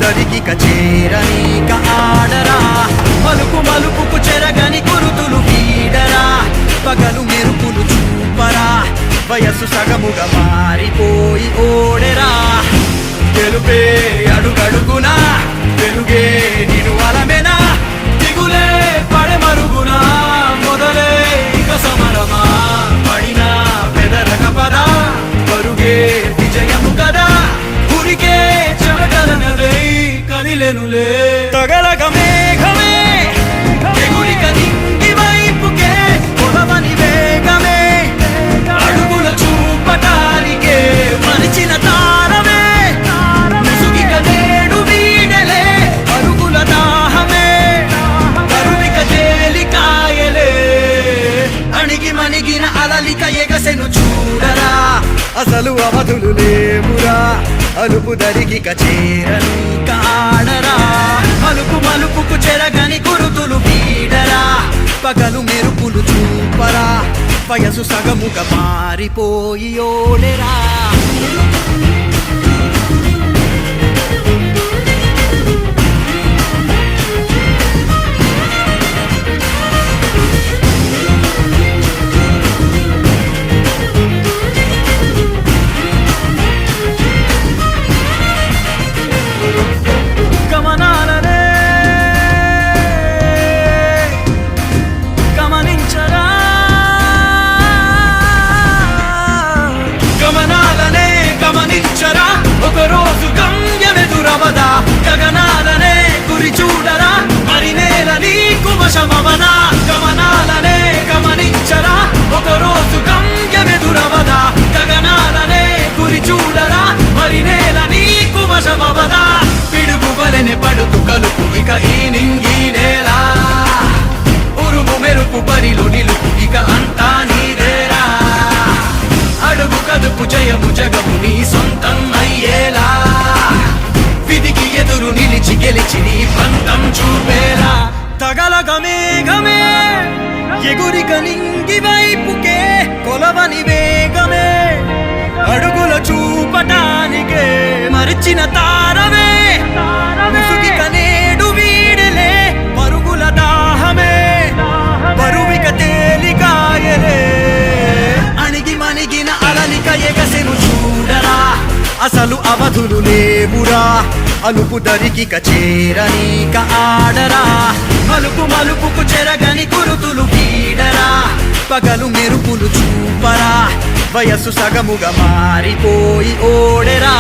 దరికి కచేరనీక ఆడరా మలుపు మలుపుకు చెరగని కురుతులు వీడరా పగలు మెరుపులు చూపరా వయస్సు సగముగా మారిపోయి ఓడెరా గెలుపే అడుగడుగునా వెలుగే నిను అలమెనా దిగులే పడె మరుగునా మొదలే ఇక సమరమా పడినా పెదరక పదా పరుగే విజయము కదా ఉరికే చెమటలనలే కదిలెనులే తగలగ మేఘమే ఎగురిక నింగి వైపుకే కొలవని వేగమే అడుగుల చూపటానికే మరిచిన తారమే ముసుగిక నేడు వీడలే అరుగుల దాహమే కరువిక తేలికాయలే అణిగి మణిగిన అలలిక ఎగసెను చూడరా అసలు అవధులు లేవురా అలుపు దరికి కచేరనీక ఆడరా మలుపు మలుపుకు చెరగని కురుతులు వీడరా పగలు మెరుపులు చూపరా వయసు సగముగా మారిపోయి ఓడెరా ఒకరోజు గమ్యమెదురవదా గగనాలనే గురి చూడరా మరి నేల నీకు వశమవదా గమనాలనే గమనించరా ఒకరోజు గమ్యమెదురవదా గగనాలనే గురి చూడరా మరి నేల నీకు వశమవదా పిడుగు వలెనే పడుతు కలుపు ఇక ఈ నింగి నేల ఉరుము మెరుపు బరిలో నిలుపు ఇక అంతా నీదేరా అడుగు కదుపు జయము జగము నీ సొంతం అయ్యేలా విధికి ఎదురు నిలిచి గెలిచి నీ పంతం చూపేలా తగలగ మేఘమే ఎగురిక నింగి వైపుకే కొలవని వేగమే అడుగుల చూపటానికే మరిచిన తారమే ముసుగిక నేడు వీడలే పరుగుల దాహమే బరువిక తేలికాయలే అణిగి మణిగిన అలలిక ఎగసెను చూడరా అసలు అవధులు లేవురా అలుపు దరికి కచేరనీక ఆడరా మలుపు మలుపుకు చెరగని కురుతులు వీడరా పగలు మెరుపులు చూపరా వయస్సు సగముగా మారిపోయి ఓడెరా